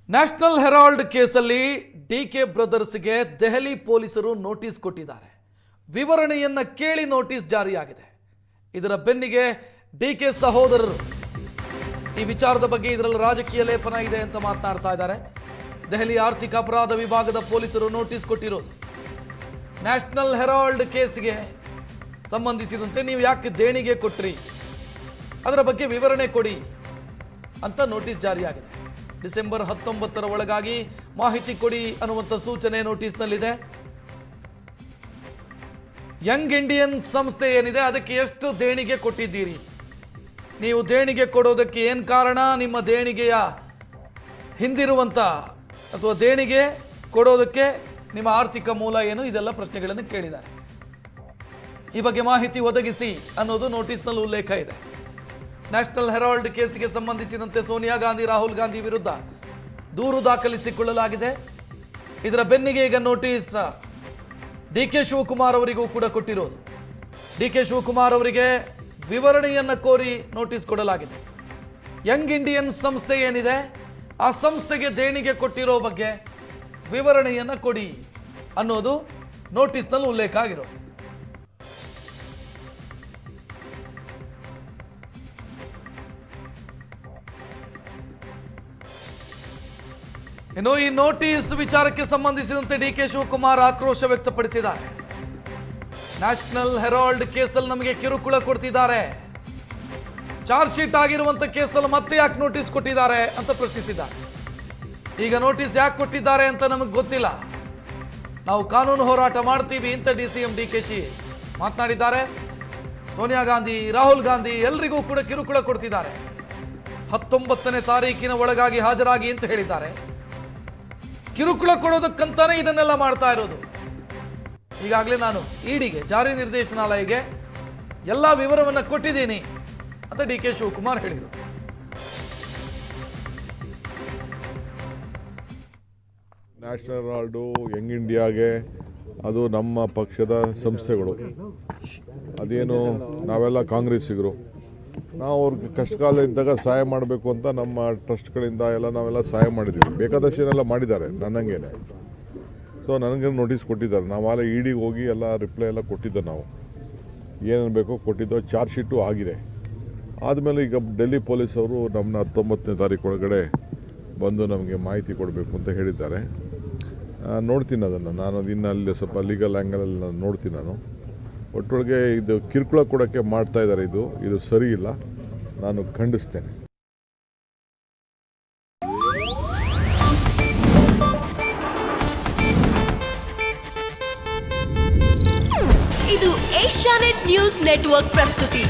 National Herald ಕೇಸಲ್ಲಿ DK ಬ್ರದರ್ಸ್ಗೆ Delhi ಪೊಲೀಸರು notice ಕೊಟ್ಟಿದ್ದಾರೆ. ವಿವರಣೆಯನ್ನ ಕೇಳಿ ನೋಟಿಸ್ ಜಾರಿಯಾಗಿದೆ. ಇದರ ಬೆನ್ನಿಗೆ ಡಿಕೆ ಸಹೋದರರು ಈ ವಿಚಾರದ ಬಗ್ಗೆ ಇದರಲ್ಲಿ ರಾಜಕೀಯ ಲೇಪನ ಇದೆ ಅಂತ ಮಾತನಾಡ್ತಾ ಇದ್ದಾರೆ. ದೆಹಲಿ ಆರ್ಥಿಕ ಅಪರಾಧ ವಿಭಾಗದ ಪೊಲೀಸರು ನೋಟಿಸ್ ಕೊಟ್ಟಿರೋದು ನ್ಯಾಷನಲ್ ಹೆರಾಲ್ಡ್ ಕೇಸ್ಗೆ ಸಂಬಂಧಿಸಿದಂತೆ ನೀವು ಯಾಕೆ ದೇಣಿಗೆ ಕೊಟ್ರಿ, ಅದರ ಬಗ್ಗೆ ವಿವರಣೆ ಕೊಡಿ ಅಂತ ನೋಟಿಸ್ ಜಾರಿಯಾಗಿದೆ. ಡಿಸೆಂಬರ್ 19ರ ಒಳಗಾಗಿ ಮಾಹಿತಿ ಕೊಡಿ ಅನ್ನುವಂಥ ಸೂಚನೆ ನೋಟಿಸ್ನಲ್ಲಿದೆ. ಯಂಗ್ ಇಂಡಿಯನ್ ಸಂಸ್ಥೆ ಏನಿದೆ ಅದಕ್ಕೆ ಎಷ್ಟು ದೇಣಿಗೆ ಕೊಟ್ಟಿದ್ದೀರಿ, ನೀವು ದೇಣಿಗೆ ಕೊಡೋದಕ್ಕೆ ಏನು ಕಾರಣ, ನಿಮ್ಮ ದೇಣಿಗೆಯ ಹಿಂದಿರುವಂಥ ಅಥವಾ ದೇಣಿಗೆ ಕೊಡೋದಕ್ಕೆ ನಿಮ್ಮ ಆರ್ಥಿಕ ಮೂಲ ಏನು, ಇದೆಲ್ಲ ಪ್ರಶ್ನೆಗಳನ್ನು ಕೇಳಿದ್ದಾರೆ. ಈ ಬಗ್ಗೆ ಮಾಹಿತಿ ಒದಗಿಸಿ ಅನ್ನೋದು ನೋಟಿಸ್ನಲ್ಲಿ ಉಲ್ಲೇಖ ಇದೆ. ನ್ಯಾಷನಲ್ ಹೆರಾಲ್ಡ್ ಕೇಸಿಗೆ ಸಂಬಂಧಿಸಿದಂತೆ ಸೋನಿಯಾ ಗಾಂಧಿ, ರಾಹುಲ್ ಗಾಂಧಿ ವಿರುದ್ಧ ದೂರು ದಾಖಲಿಸಿಕೊಳ್ಳಲಾಗಿದೆ. ಇದರ ಬೆನ್ನಿಗೆ ಈಗ ನೋಟಿಸ್ ಡಿಕೆ ಶಿವಕುಮಾರ್ ಅವರಿಗೂ ಕೂಡ ಕೊಟ್ಟಿರೋದು. ಡಿಕೆ ಶಿವಕುಮಾರ್ ಅವರಿಗೆ ವಿವರಣೆಯನ್ನು ಕೋರಿ ನೋಟಿಸ್ ಕೊಡಲಾಗಿದೆ. ಯಂಗ್ ಇಂಡಿಯನ್ ಸಂಸ್ಥೆ ಏನಿದೆ ಆ ಸಂಸ್ಥೆಗೆ ದೇಣಿಗೆ ಕೊಟ್ಟಿರೋ ಬಗ್ಗೆ ವಿವರಣೆಯನ್ನು ಕೊಡಿ ಅನ್ನೋದು ನೋಟಿಸ್ನಲ್ಲಿ ಉಲ್ಲೇಖ ಆಗಿರೋದು. ಇನ್ನು ಈ ನೋಟಿಸ್ ವಿಚಾರಕ್ಕೆ ಸಂಬಂಧಿಸಿದಂತೆ ಡಿಕೆ ಶಿವಕುಮಾರ್ ಆಕ್ರೋಶ ವ್ಯಕ್ತಪಡಿಸಿದ್ದಾರೆ. ನ್ಯಾಷನಲ್ ಹೆರಾಲ್ಡ್ ಕೇಸಲ್ಲಿ ನಮಗೆ ಕಿರುಕುಳ ಕೊಡ್ತಿದ್ದಾರೆ, ಚಾರ್ಜ್ ಶೀಟ್ ಆಗಿರುವಂತ ಕೇಸಲ್ಲಿ ಮತ್ತೆ ಯಾಕೆ ನೋಟಿಸ್ ಕೊಟ್ಟಿದ್ದಾರೆ ಅಂತ ಪ್ರಶ್ನಿಸಿದ್ದಾರೆ. ಈಗ ನೋಟಿಸ್ ಯಾಕೆ ಕೊಟ್ಟಿದ್ದಾರೆ ಅಂತ ನಮಗೆ ಗೊತ್ತಿಲ್ಲ, ನಾವು ಕಾನೂನು ಹೋರಾಟ ಮಾಡ್ತೀವಿ ಅಂತ DCM DKಶಿ ಮಾತನಾಡಿದ್ದಾರೆ. ಸೋನಿಯಾ ಗಾಂಧಿ, ರಾಹುಲ್ ಗಾಂಧಿ ಎಲ್ರಿಗೂ ಕೂಡ ಕಿರುಕುಳ ಕೊಡ್ತಿದ್ದಾರೆ. 19ನೇ ತಾರೀಕಿನ ಒಳಗಾಗಿ ಹಾಜರಾಗಿ ಅಂತ ಹೇಳಿದ್ದಾರೆ. ಕಿರುಕುಳ ಕೊಡೋದಕ್ಕಂತಾನೆ ಇದನ್ನೆಲ್ಲ ಮಾಡ್ತಾ ಇರೋದು. ಈಗಾಗಲೇ ನಾನು ಇಡಿಗೆ, ಜಾರಿ ನಿರ್ದೇಶನಾಲಯಗೆ ಎಲ್ಲ ವಿವರವನ್ನು ಕೊಟ್ಟಿದ್ದೀನಿ ಅಂತ ಡಿಕೆ ಶಿವಕುಮಾರ್ ಹೇಳಿದರು. ನ್ಯಾಷನಲ್ ಹೆರಾಲ್ಡು, ಯಂಗ್ ಇಂಡಿಯಾಗೆ ಅದು ನಮ್ಮ ಪಕ್ಷದ ಸಂಸ್ಥೆಗಳು. ಅದೇನು ನಾವೆಲ್ಲ ಕಾಂಗ್ರೆಸ್ಸಿಗರು, ನಾವು ಅವ್ರಿಗೆ ಕಷ್ಟಕಾಲ ಇದ್ದಾಗ ಸಹಾಯ ಮಾಡಬೇಕು ಅಂತ ನಮ್ಮ ಟ್ರಸ್ಟ್ಗಳಿಂದ ಎಲ್ಲ ನಾವೆಲ್ಲ ಸಹಾಯ ಮಾಡಿದ್ದೀವಿ. ಬೇಕಾದಷ್ಟೇನೆಲ್ಲ ಮಾಡಿದ್ದಾರೆ ನನ್ನಂಗೇನೆ. ಸೊ ನನಗೆ ನೋಟಿಸ್ ಕೊಟ್ಟಿದ್ದಾರೆ. ನಾವೆಲ್ಲ ಇಡಿಗೆ ಹೋಗಿ ಎಲ್ಲ ರಿಪ್ಲೈ ಎಲ್ಲ ಕೊಟ್ಟಿದ್ದೆ. ನಾವು ಏನೇನು ಬೇಕೋ ಕೊಟ್ಟಿದ್ದೋ. ಚಾರ್ಜ್ ಶೀಟು ಆಗಿದೆ. ಆದಮೇಲೆ ಈಗ ಡೆಲ್ಲಿ ಪೊಲೀಸವರು ನಮ್ಮನ್ನ 19ನೇ ತಾರೀಕು ಒಳಗಡೆ ಬಂದು ನಮಗೆ ಮಾಹಿತಿ ಕೊಡಬೇಕು ಅಂತ ಹೇಳಿದ್ದಾರೆ. ನೋಡ್ತೀನಿ ಅದನ್ನು. ನಾನು ಇನ್ನು ಅಲ್ಲಿ ಸ್ವಲ್ಪ ಲೀಗಲ್ ಆ್ಯಂಗಲಲ್ಲಿ ನಾನು ನೋಡ್ತೀನಿ. ನಾನು ಒಟ್ಟೊಳಗೆ ಇದು ಕಿರುಕುಳ ಕೊಡೋಕ್ಕೆ ಮಾಡ್ತಾ ಇದ್ದಾರೆ. ಇದು ಸರಿ ಇಲ್ಲ, ನಾನು ಖಂಡಿಸ್ತೇನೆ. ಇದು ಏಷ್ಯಾನೆಟ್ ನ್ಯೂಸ್ ನೆಟ್ವರ್ಕ್ ಪ್ರಸ್ತುತಿ.